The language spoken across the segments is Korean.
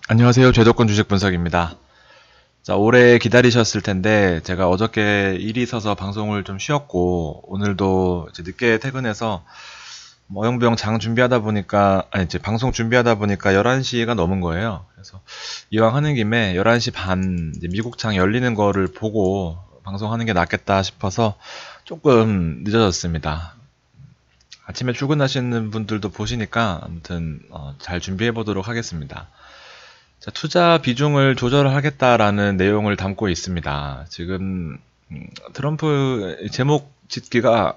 안녕하세요. 제도권 주식 분석입니다. 자, 오래 기다리셨을 텐데 제가 어저께 일이 있어서 방송을 좀 쉬었고 오늘도 이제 늦게 퇴근해서 어영부영 장 준비하다 보니까 이제 방송 준비하다 보니까 11시가 넘은 거예요. 그래서 이왕 하는 김에 11시 반 이제 미국 장 열리는 거를 보고 방송하는 게 낫겠다 싶어서 조금 늦어졌습니다. 아침에 출근하시는 분들도 보시니까 아무튼 잘 준비해 보도록 하겠습니다. 자, 투자 비중을 조절하겠다라는 내용을 담고 있습니다. 지금 트럼프 제목 짓기가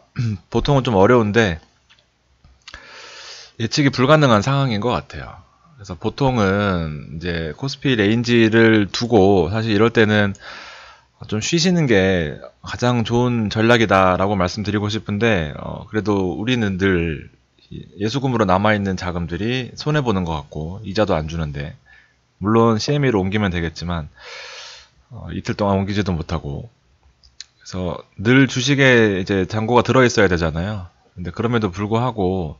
보통은 좀 어려운데 예측이 불가능한 상황인 것 같아요. 그래서 보통은 이제 코스피 레인지를 두고 사실 이럴 때는 좀 쉬시는 게 가장 좋은 전략이다라고 말씀드리고 싶은데 그래도 우리는 늘 예수금으로 남아있는 자금들이 손해보는 것 같고 이자도 안 주는데 물론 CME로 옮기면 되겠지만 이틀 동안 옮기지도 못하고 그래서 늘 주식에 이제 잔고가 들어있어야 되잖아요. 근데 그럼에도 불구하고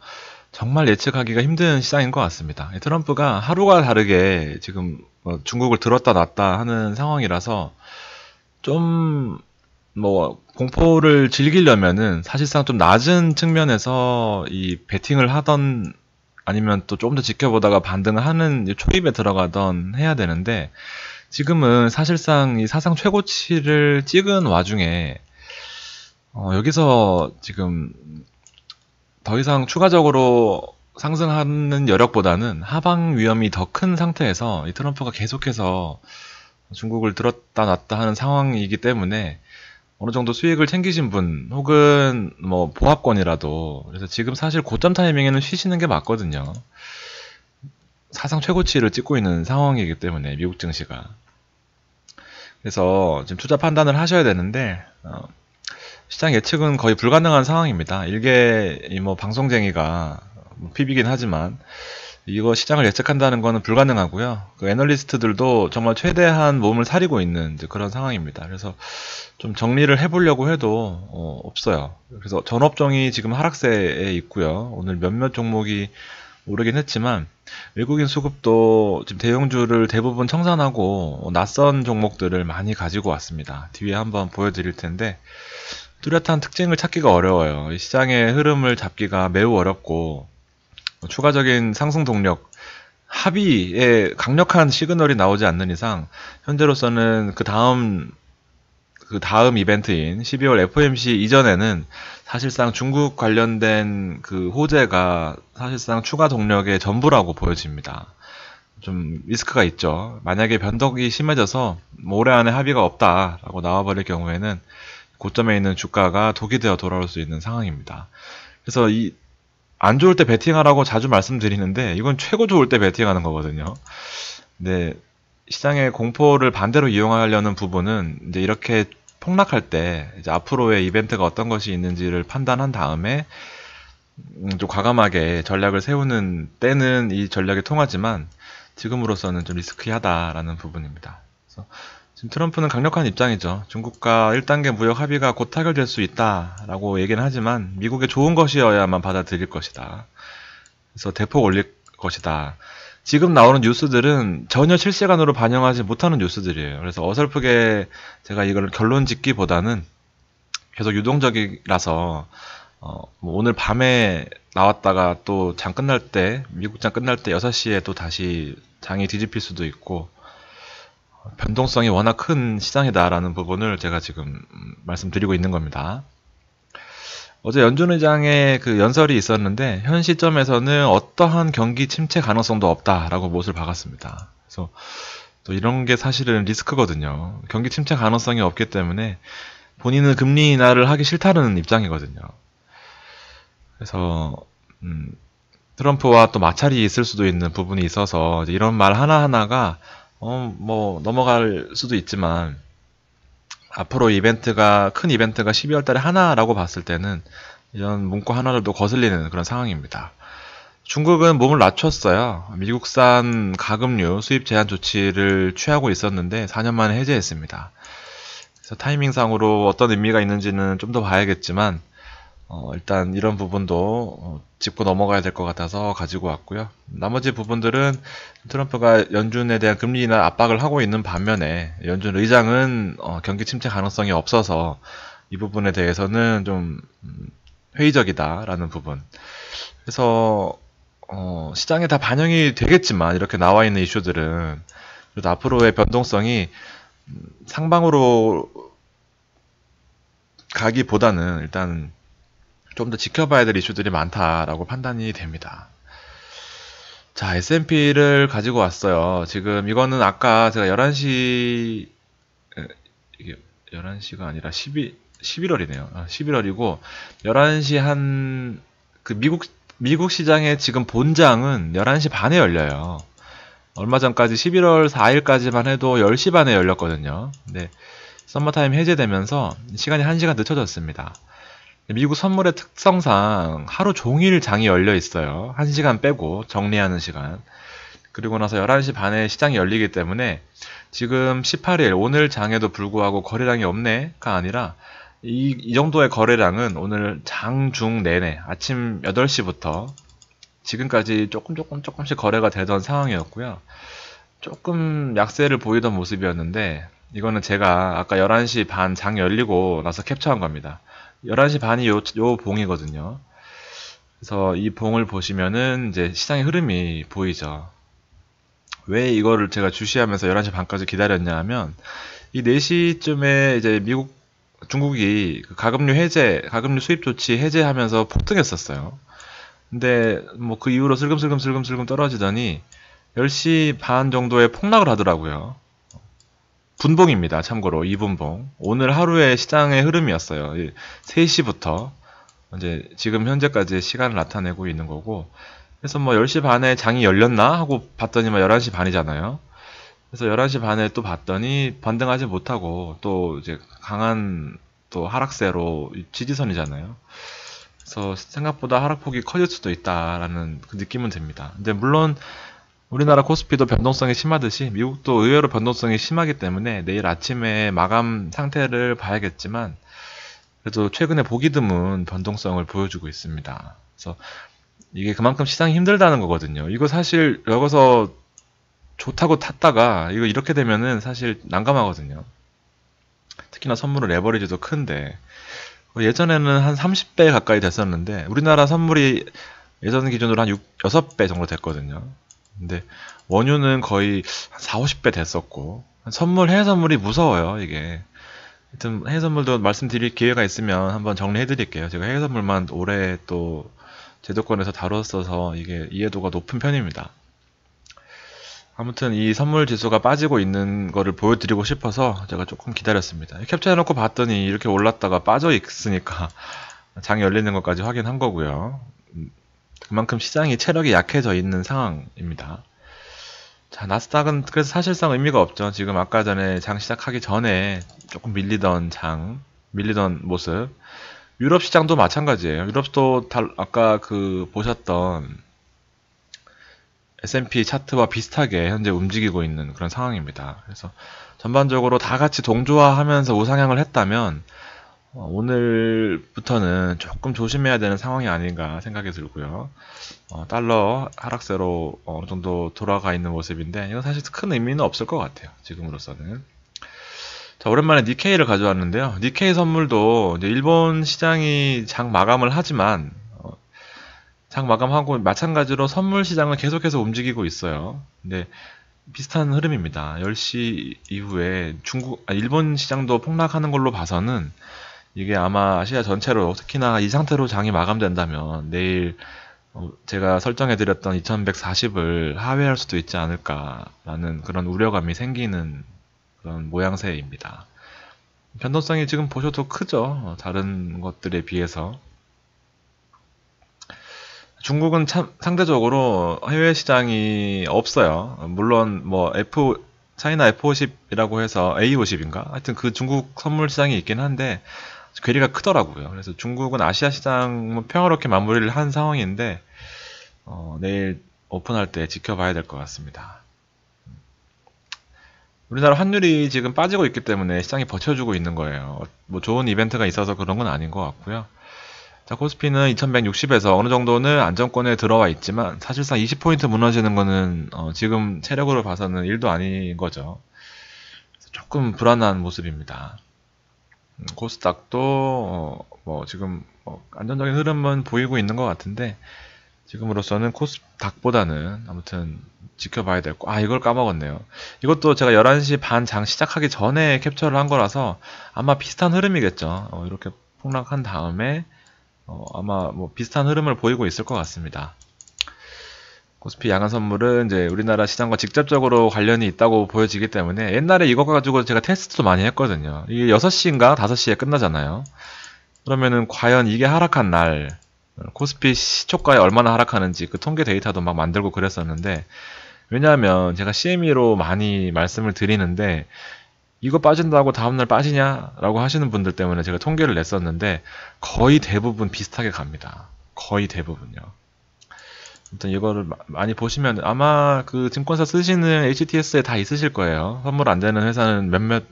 정말 예측하기가 힘든 시장인 것 같습니다. 트럼프가 하루가 다르게 지금 중국을 들었다 놨다 하는 상황이라서 좀 공포를 즐기려면은 사실상 좀 낮은 측면에서 이 베팅을 하던 아니면 또 조금 더 지켜보다가 반등을 하는 초입에 들어가던 해야 되는데 지금은 사실상 이 사상 최고치를 찍은 와중에 여기서 지금 더 이상 추가적으로 상승하는 여력보다는 하방 위험이 더 큰 상태에서 이 트럼프가 계속해서 중국을 들었다 놨다 하는 상황이기 때문에 어느 정도 수익을 챙기신 분 혹은 보합권이라도 그래서 지금 사실 고점 타이밍에는 쉬시는 게 맞거든요. 사상 최고치를 찍고 있는 상황이기 때문에 미국 증시가 그래서 지금 투자 판단을 하셔야 되는데 시장 예측은 거의 불가능한 상황입니다. 일개 방송쟁이가 PB긴 하지만 이거 시장을 예측한다는 거는 불가능하고요. 그 애널리스트들도 정말 최대한 몸을 사리고 있는 이제 그런 상황입니다. 그래서 좀 정리를 해보려고 해도 없어요. 그래서 전업종이 지금 하락세에 있고요. 오늘 몇몇 종목이 오르긴 했지만 외국인 수급도 지금 대형주를 대부분 청산하고 낯선 종목들을 많이 가지고 왔습니다. 뒤에 한번 보여드릴 텐데 뚜렷한 특징을 찾기가 어려워요. 이 시장의 흐름을 잡기가 매우 어렵고 추가적인 상승 동력, 합의에 강력한 시그널이 나오지 않는 이상 현재로서는 그 다음 이벤트인 12월 FOMC 이전에는 사실상 중국 관련된 그 호재가 사실상 추가 동력의 전부라고 보여집니다. 좀 리스크가 있죠. 만약에 변덕이 심해져서 올해 안에 합의가 없다라고 나와버릴 경우에는 고점에 있는 주가가 독이 되어 돌아올 수 있는 상황입니다. 그래서 안 좋을 때 베팅하라고 자주 말씀드리는데 이건 최고 좋을 때 베팅하는 거거든요. 근데 시장의 공포를 반대로 이용하려는 부분은 이제 이렇게 폭락할 때 이제 앞으로의 이벤트가 어떤 것이 있는지를 판단한 다음에 좀 과감하게 전략을 세우는 때는 이 전략이 통하지만 지금으로서는 좀 리스키하다라는 부분입니다. 그래서 지금 트럼프는 강력한 입장이죠. 중국과 1단계 무역 합의가 곧 타결될 수 있다라고 얘기는 하지만 미국에 좋은 것이어야만 받아들일 것이다. 그래서 대폭 올릴 것이다. 지금 나오는 뉴스들은 전혀 실시간으로 반영하지 못하는 뉴스들이에요. 그래서 어설프게 제가 이걸 결론 짓기보다는 계속 유동적이라서 오늘 밤에 나왔다가 또 장 끝날 때 미국 장 끝날 때 6시에 또 다시 장이 뒤집힐 수도 있고 변동성이 워낙 큰 시장이다라는 부분을 제가 지금 말씀드리고 있는 겁니다. 어제 연준 의장의 그 연설이 있었는데 현 시점에서는 어떠한 경기 침체 가능성도 없다라고 못을 박았습니다. 그래서 또 이런 게 사실은 리스크거든요. 경기 침체 가능성이 없기 때문에 본인은 금리 인하를 하기 싫다는 입장이거든요. 그래서 트럼프와 또 마찰이 있을 수도 있는 부분이 있어서 이런 말 하나하나가 넘어갈 수도 있지만 앞으로 큰 이벤트가 12월 달에 하나라고 봤을 때는 이런 문구 하나들도 거슬리는 그런 상황입니다. 중국은 몸을 낮췄어요. 미국산 가금류 수입 제한 조치를 취하고 있었는데 4년 만에 해제했습니다. 그래서 타이밍상으로 어떤 의미가 있는지는 좀 더 봐야겠지만 일단 이런 부분도 짚고 넘어가야 될 것 같아서 가지고 왔고요. 나머지 부분들은 트럼프가 연준에 대한 금리 인하 압박을 하고 있는 반면에 연준 의장은 경기 침체 가능성이 없어서 이 부분에 대해서는 좀 회의적이다라는 부분. 그래서 시장에 다 반영이 되겠지만 이렇게 나와 있는 이슈들은 그래도 앞으로의 변동성이 상방으로 가기보다는 일단 좀 더 지켜봐야 될 이슈들이 많다라고 판단이 됩니다. 자, S&P를 가지고 왔어요. 지금 이거는 아까 제가 11시, 이게 11시가 아니라 11월이네요. 11월이고, 11시 미국 시장의 지금 본장은 11시 반에 열려요. 얼마 전까지 11월 4일까지만 해도 10시 반에 열렸거든요. 근데 서머타임 해제되면서 시간이 1시간 늦춰졌습니다. 미국 선물의 특성상 하루 종일 장이 열려 있어요. 1시간 빼고 정리하는 시간. 그리고 나서 11시 반에 시장이 열리기 때문에 지금 18일 오늘 장에도 불구하고 거래량이 없네가 아니라 이 정도의 거래량은 오늘 장 중 내내 아침 8시부터 지금까지 조금씩 거래가 되던 상황이었고요. 조금 약세를 보이던 모습이었는데 이거는 제가 아까 11시 반 장 열리고 나서 캡처한 겁니다. 11시 반이 요 봉이거든요. 그래서 이 봉을 보시면은 이제 시장의 흐름이 보이죠. 왜 이거를 제가 주시하면서 11시 반까지 기다렸냐 하면 이 4시쯤에 이제 중국이 가금류 수입 조치 해제하면서 폭등했었어요. 근데 뭐 그 이후로 슬금슬금 떨어지더니 10시 반 정도에 폭락을 하더라고요. 분봉입니다. 참고로 2분봉. 오늘 하루의 시장의 흐름이었어요. 3시부터 이제 지금 현재까지의 시간을 나타내고 있는 거고. 그래서 뭐 10시 반에 장이 열렸나 하고 봤더니만 11시 반이잖아요. 그래서 11시 반에 또 봤더니 반등하지 못하고 또 이제 강한 또 하락세로 지지선이잖아요. 그래서 생각보다 하락폭이 커질 수도 있다라는 그 느낌은 듭니다. 근데 물론 우리나라 코스피도 변동성이 심하듯이 미국도 의외로 변동성이 심하기 때문에 내일 아침에 마감 상태를 봐야겠지만 그래도 최근에 보기 드문 변동성을 보여주고 있습니다. 그래서 이게 그만큼 시장이 힘들다는 거거든요. 이거 사실 여기서 좋다고 탔다가 이거 이렇게 되면은 사실 난감하거든요. 특히나 선물은 레버리지도 큰데 예전에는 한 30배 가까이 됐었는데 우리나라 선물이 예전 기준으로 한 6배 정도 됐거든요. 근데 원유는 거의 한 4, 50배 됐었고 해외 선물이 무서워요 이게. 하여튼 해외 선물도 말씀드릴 기회가 있으면 한번 정리해 드릴게요. 제가 해외 선물만 올해 또 제도권에서 다뤘어서 이게 이해도가 높은 편입니다. 아무튼 이 선물 지수가 빠지고 있는 거를 보여드리고 싶어서 제가 조금 기다렸습니다. 캡처해놓고 봤더니 이렇게 올랐다가 빠져 있으니까 장이 열리는 것까지 확인한 거고요. 그만큼 시장이 체력이 약해져 있는 상황입니다. 자, 나스닥은 그래서 사실상 의미가 없죠. 지금 아까 전에 장 시작하기 전에 조금 밀리던 모습. 유럽 시장도 마찬가지예요. 유럽도 아까 보셨던 S&P 차트와 비슷하게 현재 움직이고 있는 그런 상황입니다. 그래서 전반적으로 다 같이 동조화하면서 우상향을 했다면 오늘부터는 조금 조심해야 되는 상황이 아닌가 생각이 들고요. 달러 하락세로 어느 정도 돌아가 있는 모습인데 이건 사실 큰 의미는 없을 것 같아요. 지금으로서는. 자, 오랜만에 니케이를 가져왔는데요. 니케이 선물도 이제 일본 시장이 장 마감을 하지만 장 마감하고 마찬가지로 선물 시장은 계속해서 움직이고 있어요. 근데 비슷한 흐름입니다. 10시 이후에 일본 시장도 폭락하는 걸로 봐서는 이게 아마 아시아 전체로 특히나 이 상태로 장이 마감된다면 내일 제가 설정해드렸던 2140을 하회할 수도 있지 않을까라는 그런 우려감이 생기는 그런 모양새입니다. 변동성이 지금 보셔도 크죠. 다른 것들에 비해서. 중국은 참 상대적으로 해외 시장이 없어요. 물론 뭐 차이나 F50이라고 해서 A50인가? 하여튼 그 중국 선물 시장이 있긴 한데 괴리가 크더라고요. 그래서 중국은 아시아 시장 평화롭게 마무리를 한 상황인데 내일 오픈할 때 지켜봐야 될 것 같습니다. 우리나라 환율이 지금 빠지고 있기 때문에 시장이 버텨주고 있는 거예요. 뭐 좋은 이벤트가 있어서 그런 건 아닌 것 같고요. 자, 코스피는 2160에서 어느 정도는 안정권에 들어와 있지만 사실상 20포인트 무너지는 거는 지금 체력으로 봐서는 일도 아닌 거죠. 조금 불안한 모습입니다. 코스닥도 뭐 지금 안정적인 흐름은 보이고 있는 것 같은데 지금으로서는 코스닥보다는 아무튼 지켜봐야 될 거. 아, 이걸 까먹었네요. 이것도 제가 11시 반 장 시작하기 전에 캡처를 한 거라서 아마 비슷한 흐름이겠죠. 이렇게 폭락한 다음에 아마 뭐 비슷한 흐름을 보이고 있을 것 같습니다. 코스피 야간 선물은 이제 우리나라 시장과 직접적으로 관련이 있다고 보여지기 때문에 옛날에 이거 가지고 제가 테스트도 많이 했거든요. 이게 6시인가 5시에 끝나잖아요. 그러면은 과연 이게 하락한 날 코스피 시초가에 얼마나 하락하는지 그 통계 데이터도 막 만들고 그랬었는데, 왜냐하면 제가 CME로 많이 말씀을 드리는데 이거 빠진다고 다음날 빠지냐라고 하시는 분들 때문에 제가 통계를 냈었는데 거의 대부분 비슷하게 갑니다. 거의 대부분요. 아무튼 이거를 많이 보시면 아마 그 증권사 쓰시는 HTS에 다 있으실 거예요. 선물 안 되는 회사는 몇몇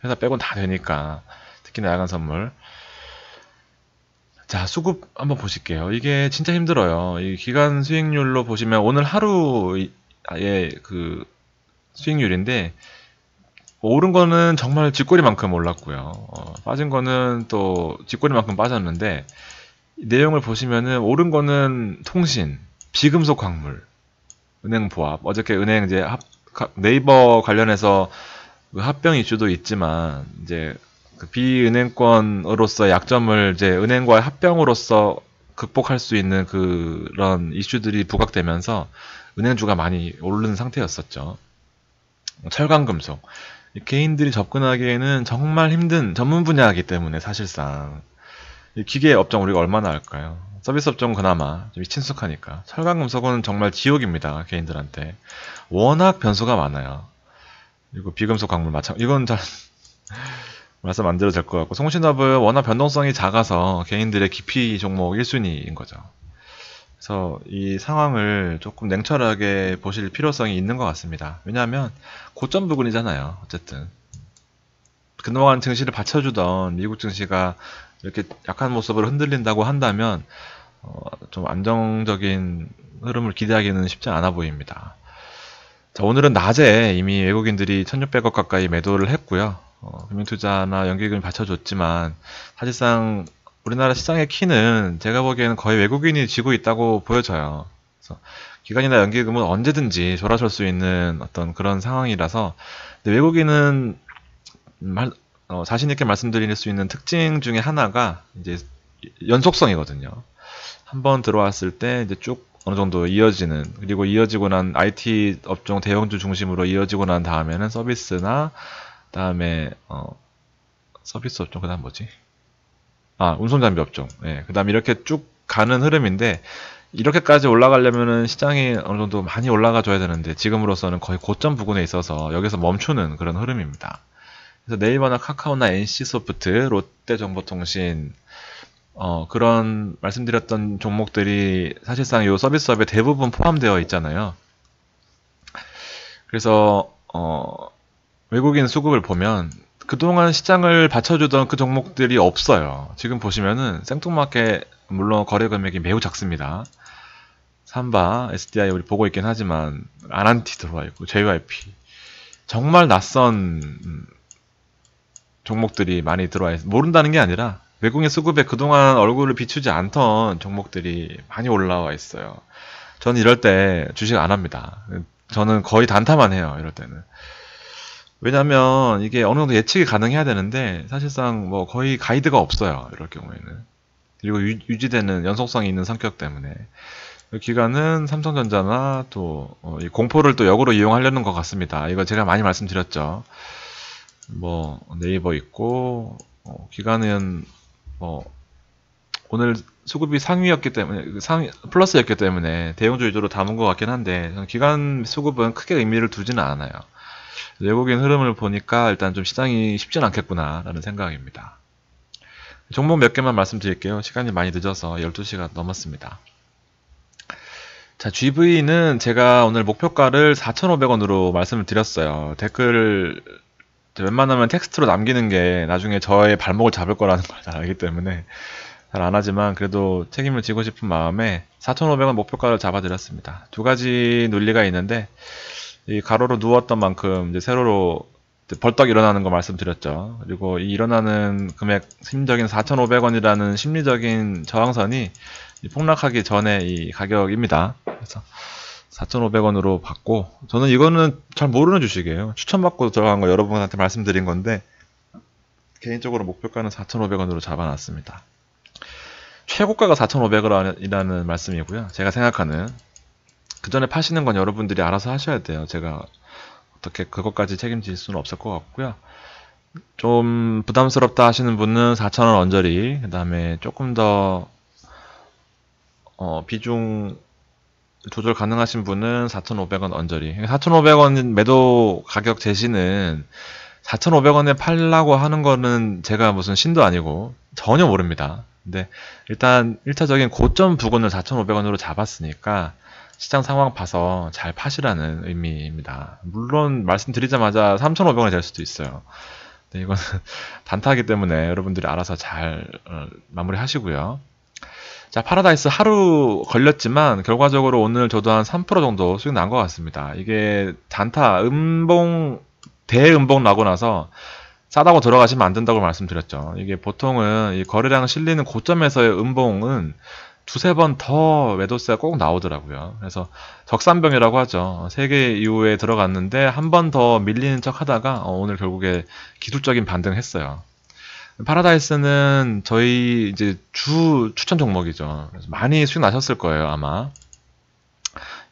회사 빼곤 다 되니까. 특히나 야간 선물. 자, 수급 한번 보실게요. 이게 진짜 힘들어요. 이 기간 수익률로 보시면 오늘 하루의 그 수익률인데, 오른 거는 정말 쥐꼬리만큼 올랐고요. 빠진 거는 또 쥐꼬리만큼 빠졌는데, 내용을 보시면은 오른 거는 통신, 비금속 광물, 은행 보합. 어저께 은행 이제 네이버 관련해서 그 합병 이슈도 있지만 이제 그 비은행권으로서 약점을 이제 은행과의 합병으로서 극복할 수 있는 그런 이슈들이 부각되면서 은행주가 많이 오르는 상태였었죠. 철강금속. 개인들이 접근하기에는 정말 힘든 전문 분야이기 때문에 사실상 기계 업종 우리가 얼마나 할까요? 서비스 업종은 그나마 좀 친숙하니까. 철강금속은 정말 지옥입니다. 개인들한테. 워낙 변수가 많아요. 그리고 비금속 광물 이건 잘 말씀 안 드려도 될 것 같고, 송신업은 워낙 변동성이 작아서 개인들의 기피 종목 1순위인 거죠. 그래서 이 상황을 조금 냉철하게 보실 필요성이 있는 것 같습니다. 왜냐하면 고점 부근이잖아요. 어쨌든 그동안 증시를 받쳐주던 미국 증시가 이렇게 약한 모습으로 흔들린다고 한다면 좀 안정적인 흐름을 기대하기는 쉽지 않아 보입니다. 자, 오늘은 낮에 이미 외국인들이 1600억 가까이 매도를 했고요. 금융투자나 연기금이 받쳐줬지만 사실상 우리나라 시장의 키는 제가 보기에는 거의 외국인이 쥐고 있다고 보여져요. 그래서 기관이나 연기금은 언제든지 졸아설 수 있는 어떤 그런 상황이라서, 근데 외국인은 자신 있게 말씀드릴 수 있는 특징 중에 하나가 이제 연속성이거든요. 한번 들어왔을 때 이제 쭉 어느 정도 이어지는, 그리고 이어지고 난 IT 업종 대형주 중심으로 이어지고 난 다음에는 서비스나 다음에 서비스 업종 그다음 뭐지? 운송장비 업종. 예. 그다음 이렇게 쭉 가는 흐름인데, 이렇게까지 올라가려면은 시장이 어느 정도 많이 올라가 줘야 되는데 지금으로서는 거의 고점 부근에 있어서 여기서 멈추는 그런 흐름입니다. 그래서 네이버나 카카오나 NC소프트, 롯데정보통신 그런 말씀드렸던 종목들이 사실상 이 서비스업에 대부분 포함되어 있잖아요. 그래서 외국인 수급을 보면 그동안 시장을 받쳐주던 그 종목들이 없어요. 지금 보시면은 생뚱맞게 물론 거래 금액이 매우 작습니다. 삼바, SDI 우리 보고 있긴 하지만 아난티 들어와 있고 JYP 정말 낯선 종목들이 많이 들어와 있어요. 모른다는 게 아니라 외국인 수급에 그동안 얼굴을 비추지 않던 종목들이 많이 올라와 있어요. 저는 이럴 때 주식 안 합니다. 저는 거의 단타만 해요. 이럴 때는. 왜냐면 이게 어느 정도 예측이 가능해야 되는데 사실상 뭐 거의 가이드가 없어요. 이럴 경우에는. 그리고 유지되는 연속성이 있는 성격 때문에. 기간은 삼성전자나 또 이 공포를 또 역으로 이용하려는 것 같습니다. 이거 제가 많이 말씀드렸죠. 뭐 네이버 있고 기간은 뭐 오늘 수급이 상위였기 때문에 플러스였기 때문에 대형주 위주로 담은 것 같긴 한데, 저는 기간 수급은 크게 의미를 두지는 않아요. 외국인 흐름을 보니까 일단 좀 시장이 쉽진 않겠구나라는 생각입니다. 종목 몇 개만 말씀드릴게요. 시간이 많이 늦어서 12시가 넘었습니다. 자, GV는 제가 오늘 목표가를 4,500원으로 말씀을 드렸어요. 댓글을 웬만하면 텍스트로 남기는 게 나중에 저의 발목을 잡을 거라는 걸 잘 알기 때문에 잘 안 하지만 그래도 책임을 지고 싶은 마음에 4,500원 목표가를 잡아드렸습니다. 두 가지 논리가 있는데, 이 가로로 누웠던 만큼 이제 세로로 벌떡 일어나는 거 말씀드렸죠. 그리고 이 일어나는 금액, 심리적인 4,500원이라는 심리적인 저항선이 폭락하기 전에 이 가격입니다. 그래서 4,500원으로 받고, 저는 이거는 잘 모르는 주식이에요. 추천받고 들어간 거 여러분한테 말씀드린 건데, 개인적으로 목표가는 4,500원으로 잡아놨습니다. 최고가가 4,500원이라는 말씀이고요. 제가 생각하는, 그 전에 파시는 건 여러분들이 알아서 하셔야 돼요. 제가 어떻게 그것까지 책임질 수는 없을 것 같고요. 좀 부담스럽다 하시는 분은 4,000원 언저리, 그 다음에 조금 더 비중 조절 가능하신 분은 4,500원 언저리. 4,500원 매도 가격 제시는 4,500원에 팔라고 하는 거는 제가 무슨 신도 아니고 전혀 모릅니다. 근데 일단 1차적인 고점 부근을 4,500원으로 잡았으니까 시장 상황 봐서 잘 파시라는 의미입니다. 물론 말씀드리자마자 3,500원이 될 수도 있어요. 근데 이거는 단타이기 때문에 여러분들이 알아서 잘 마무리 하시고요. 자, 파라다이스 하루 걸렸지만 결과적으로 오늘 저도 한 3% 정도 수익 난 것 같습니다. 이게 단타, 대음봉 나고 나서 싸다고 들어가시면 안 된다고 말씀드렸죠. 이게 보통은 이 거래량 실리는 고점에서의 음봉은 두세 번 더 매도세가 꼭 나오더라고요. 그래서 적산병이라고 하죠. 3개 이후에 들어갔는데 한 번 더 밀리는 척 하다가 오늘 결국에 기술적인 반등을 했어요. 파라다이스는 저희 이제 주 추천 종목이죠. 그래서 많이 수익 나셨을 거예요, 아마.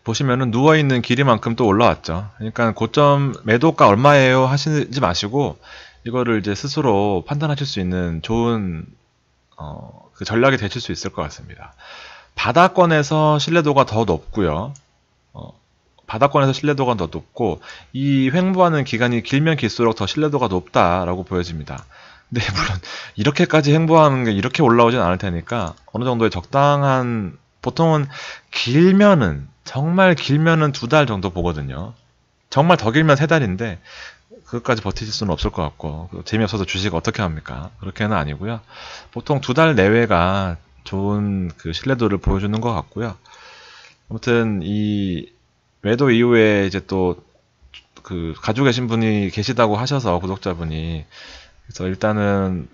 보시면은 누워있는 길이만큼 또 올라왔죠. 그러니까 고점 매도가 얼마예요 하시지 마시고 이거를 이제 스스로 판단하실 수 있는 좋은 그 전략이 되실 수 있을 것 같습니다. 바닥권에서 신뢰도가 더 높고요. 바닥권에서 신뢰도가 더 높고 이 횡보하는 기간이 길면 길수록 더 신뢰도가 높다라고 보여집니다. 근데 물론 이렇게까지 횡보하는 게 이렇게 올라오진 않을 테니까 어느 정도의 적당한, 보통은 길면은, 정말 길면은 2달 정도 보거든요. 정말 더 길면 3달인데 그것까지 버티실 수는 없을 것 같고, 재미없어서 주식 어떻게 합니까? 그렇게는 아니고요. 보통 2달 내외가 좋은 그 신뢰도를 보여주는 것 같고요. 아무튼 이 매도 이후에 이제 또 그 가지고 계신 분이 계시다고 하셔서, 구독자분이, 그래서 일단은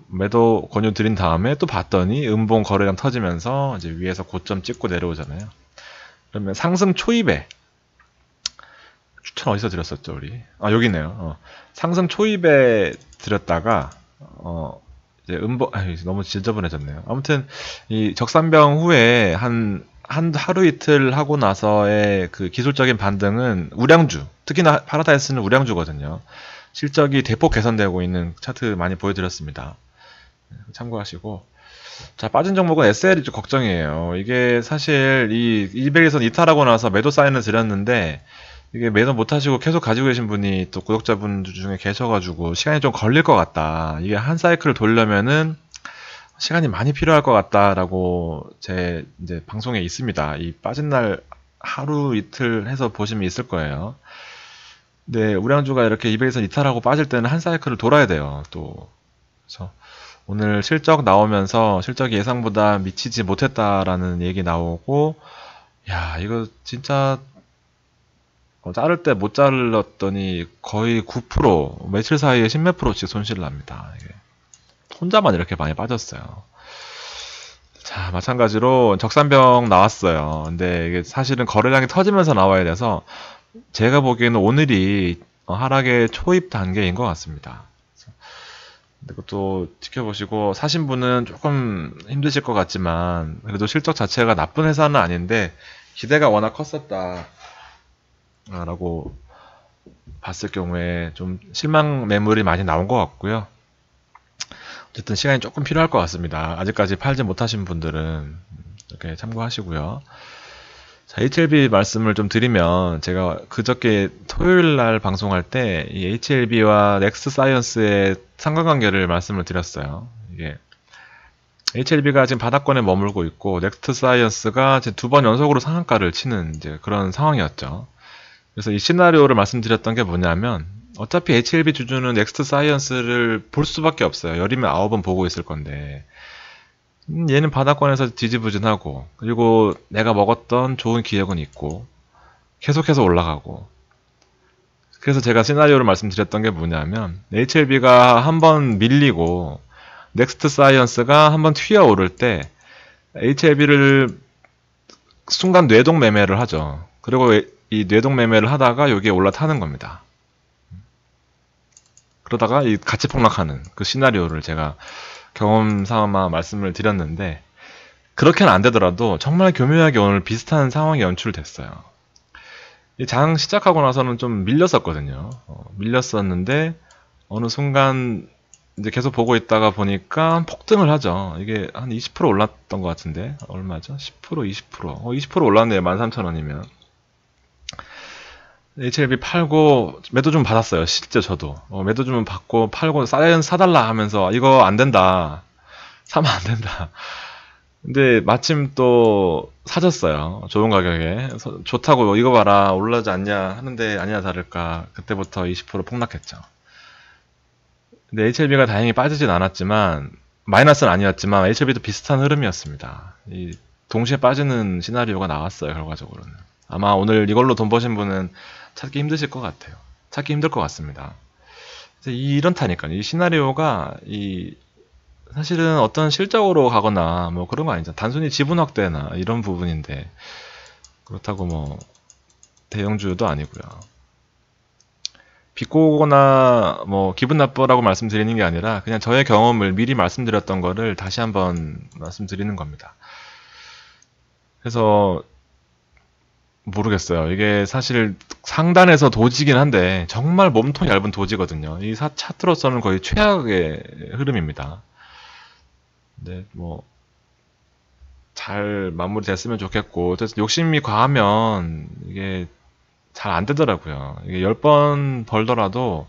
매도 권유 드린 다음에 또 봤더니 음봉 거래량 터지면서 이제 위에서 고점 찍고 내려오잖아요. 그러면 상승 초입에 추천 어디서 드렸었죠, 우리? 아, 여기 있네요. 상승 초입에 드렸다가 이제 음봉, 너무 지저분해졌네요. 아무튼 이 적산병 후에 하루 이틀 하고 나서의 그 기술적인 반등은 우량주, 특히나 파라다이스는 우량주거든요. 실적이 대폭 개선되고 있는 차트 많이 보여드렸습니다. 참고하시고. 자, 빠진 종목은 SL이 좀 걱정이에요. 이게 사실 이 200에선 이탈하고 나서 매도 사인을 드렸는데 이게 매도 못하시고 계속 가지고 계신 분이 또 구독자분 중에 계셔가지고 시간이 좀 걸릴 것 같다. 이게 한 사이클을 돌려면은 시간이 많이 필요할 것 같다라고 제 이제 방송에 있습니다. 이 빠진 날 하루 이틀 해서 보시면 있을 거예요. 네, 우량주가 이렇게 200에서 이탈하고 빠질 때는 한 사이클을 돌아야 돼요. 또 그래서 오늘 실적 나오면서 실적이 예상보다 미치지 못했다라는 얘기 나오고, 야, 이거 진짜 자를 때 못 잘랐더니 거의 9%, 며칠 사이에 10몇 %씩 손실 납니다. 이게. 혼자만 이렇게 많이 빠졌어요. 자, 마찬가지로 적산병 나왔어요. 근데 이게 사실은 거래량이 터지면서 나와야 돼서 제가 보기에는 오늘이 하락의 초입 단계인 것 같습니다. 이것도 지켜보시고, 사신 분은 조금 힘드실 것 같지만 그래도 실적 자체가 나쁜 회사는 아닌데 기대가 워낙 컸었다 라고 봤을 경우에 좀 실망 매물이 많이 나온 것 같고요. 어쨌든 시간이 조금 필요할 것 같습니다. 아직까지 팔지 못하신 분들은 이렇게 참고하시고요. 자, HLB 말씀을 좀 드리면, 제가 그저께 토요일 날 방송할 때 이 HLB와 넥스사이언스의 상관관계를 말씀을 드렸어요. 이게 HLB가 지금 바닥권에 머물고 있고 넥스사이언스가 지금 2번 연속으로 상한가를 치는 이제 그런 상황이었죠. 그래서 이 시나리오를 말씀드렸던 게 뭐냐면, 어차피 HLB 주주는 넥스트 사이언스를 볼 수밖에 없어요. 열이면 9번 보고 있을 건데, 얘는 바닥권에서 지지부진하고, 그리고 내가 먹었던 좋은 기억은 있고, 계속해서 올라가고. 그래서 제가 시나리오를 말씀드렸던 게 뭐냐면, HLB가 한번 밀리고, 넥스트 사이언스가 한번 튀어오를 때, HLB를 순간 뇌동 매매를 하죠. 그리고 이 뇌동 매매를 하다가 여기에 올라타는 겁니다. 그러다가 이 같이 폭락하는 그 시나리오를 제가 경험 삼아 말씀을 드렸는데, 그렇게는 안 되더라도 정말 교묘하게 오늘 비슷한 상황이 연출됐어요. 이 장 시작하고 나서는 좀 밀렸었거든요. 밀렸었는데 어느 순간 이제 계속 보고 있다가 보니까 폭등을 하죠. 이게 한 20% 올랐던 것 같은데 얼마죠? 10%, 20%. 20% 올랐네요. 13,000원이면. HLB 팔고 매도 좀 받았어요. 실제 저도 매도 좀 받고 팔고 사달라 하면서 이거 안 된다. 사면 안 된다. 근데 마침 또 사줬어요. 좋은 가격에. 좋다고 이거 봐라 올라지 않냐 하는데 아니나 다를까 그때부터 20% 폭락했죠. 근데 HLB가 다행히 빠지진 않았지만 마이너스는 아니었지만 HLB도 비슷한 흐름이었습니다. 이 동시에 빠지는 시나리오가 나왔어요. 결과적으로는. 아마 오늘 이걸로 돈 버신 분은 찾기 힘드실 것 같아요. 찾기 힘들 것 같습니다. 이런다니까요. 이 시나리오가 사실은 어떤 실적으로 가거나 뭐 그런 거 아니죠. 단순히 지분 확대나 이런 부분인데 그렇다고 뭐 대형주도 아니고요. 비꼬거나 뭐 기분 나쁘라고 말씀드리는 게 아니라 그냥 저의 경험을 미리 말씀드렸던 거를 다시 한번 말씀드리는 겁니다. 그래서 모르겠어요. 이게 사실 상단에서 도지긴 한데 정말 몸통 얇은 도지거든요. 이 차트로서는 거의 최악의 흐름입니다. 네, 뭐 잘 마무리됐으면 좋겠고, 욕심이 과하면 이게 잘 안 되더라고요. 이게 10번 벌더라도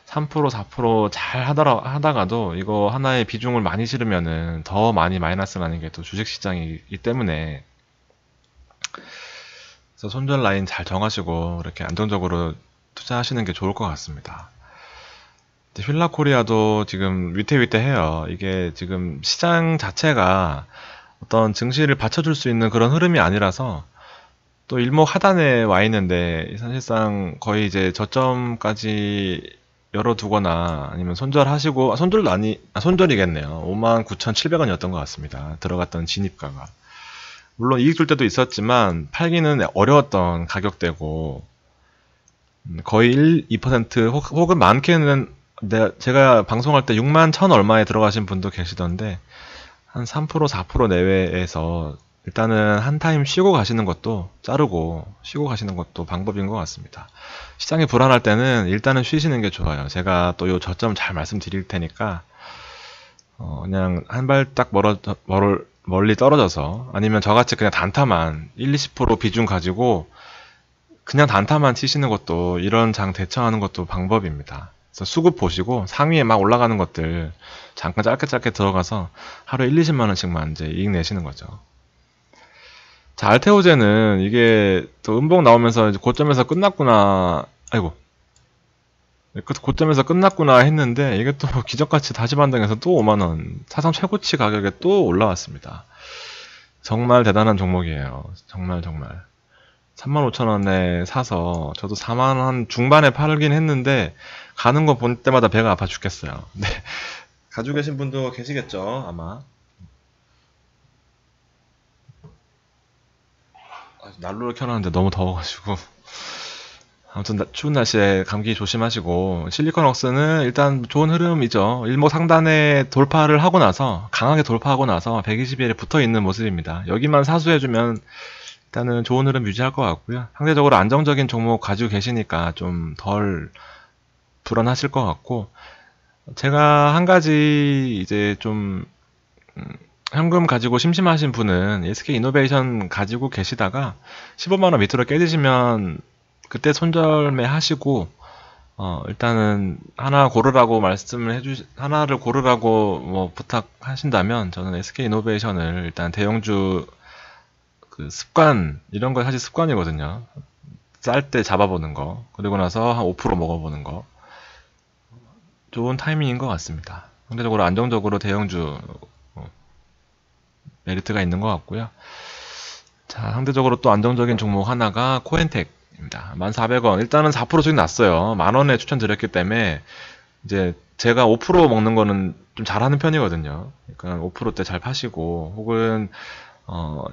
3%, 4%잘 하다가도 이거 하나의 비중을 많이 실으면은 더 많이 마이너스 나는 게 또 주식시장이기 때문에 그래서 손절 라인 잘 정하시고 이렇게 안정적으로 투자하시는 게 좋을 것 같습니다. 휠라코리아도 지금 위태위태해요. 이게 지금 시장 자체가 어떤 증시를 받쳐줄 수 있는 그런 흐름이 아니라서 또 일목 하단에 와 있는데 사실상 거의 이제 저점까지 열어두거나 아니면 손절하시고 손절이겠네요. 59,700원이었던 것 같습니다. 들어갔던 진입가가. 물론 이익 줄 때도 있었지만 팔기는 어려웠던 가격대고 거의 1, 2% 혹은 많게는 제가 방송할 때 6만 1천 얼마에 들어가신 분도 계시던데 한 3%, 4% 내외에서 일단은 한 타임 쉬고 가시는 것도 자르고 쉬고 가시는 것도 방법인 것 같습니다. 시장이 불안할 때는 일단은 쉬시는 게 좋아요. 제가 또 요 저점 잘 말씀드릴 테니까 그냥 한 발 딱 멀리 떨어져서 아니면 저같이 그냥 단타만 1, 20% 비중 가지고 그냥 단타만 치시는 것도 이런 장 대처하는 것도 방법입니다. 그래서 수급 보시고 상위에 막 올라가는 것들 잠깐 짧게 들어가서 하루에 1, 20만 원씩만 이제 이익 내시는 거죠. 자, 알테오제는 이게 또 음봉 나오면서 이제 고점에서 끝났구나. 아이고. 고점에서 끝났구나 했는데 이게 또 기적같이 다시 반등해서 또 5만 원. 사상 최고치 가격에 또 올라왔습니다. 정말 대단한 종목이에요. 정말. 35,000원에 사서 저도 4만 원 중반에 팔긴 했는데 가는 거 본 때마다 배가 아파 죽겠어요. 네. 가지고 계신 분도 계시겠죠, 아마. 난로를 켜놨는데 너무 더워가지고. 아무튼 추운 날씨에 감기 조심하시고 실리콘웍스는 일단 좋은 흐름이죠. 일목 상단에 돌파를 하고 나서 강하게 돌파하고 나서 120일에 붙어있는 모습입니다. 여기만 사수해주면 일단은 좋은 흐름 유지할 것 같고요. 상대적으로 안정적인 종목 가지고 계시니까 좀 덜 불안하실 것 같고 제가 한 가지 이제 좀 현금 가지고 심심하신 분은 SK이노베이션 가지고 계시다가 15만원 밑으로 깨지시면 그때 손절매 하시고 일단은 하나를 고르라고 뭐 부탁하신다면 저는 SK이노베이션을 일단 대형주 그 습관 이런 거 사실 습관이거든요. 쌀 때 잡아보는 거 그리고 나서 한 5% 먹어보는 거 좋은 타이밍인 것 같습니다. 상대적으로 안정적으로 대형주 메리트가 있는 것 같고요. 자, 상대적으로 또 안정적인 종목 하나가 코엔텍입니다. 1,400원. 일단은 4% 수익 났어요. 10,000원에 추천드렸기 때문에 이제 제가 5% 먹는 거는 좀 잘하는 편이거든요. 그러니까 5%대 잘 파시고 혹은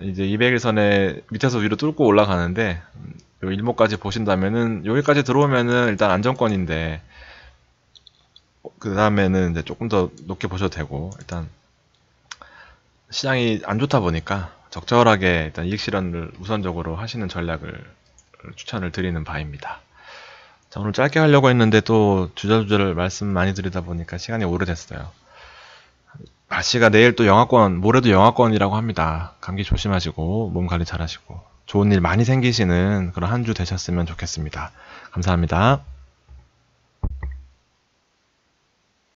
이제 200일선에 밑에서 위로 뚫고 올라가는데 요 일목까지 보신다면은 여기까지 들어오면은 일단 안정권인데 그 다음에는 이제 조금 더 높게 보셔도 되고 일단 시장이 안 좋다 보니까 적절하게 일단 이익 실현을 우선적으로 하시는 전략을 추천을 드리는 바입니다. 자, 오늘 짧게 하려고 했는데 또 주저주저 말씀 많이 드리다 보니까 시간이 오래됐어요. 날씨가 내일 또 영하권, 모레도 영하권이라고 합니다. 감기 조심하시고 몸 관리 잘하시고 좋은 일 많이 생기시는 그런 한 주 되셨으면 좋겠습니다. 감사합니다.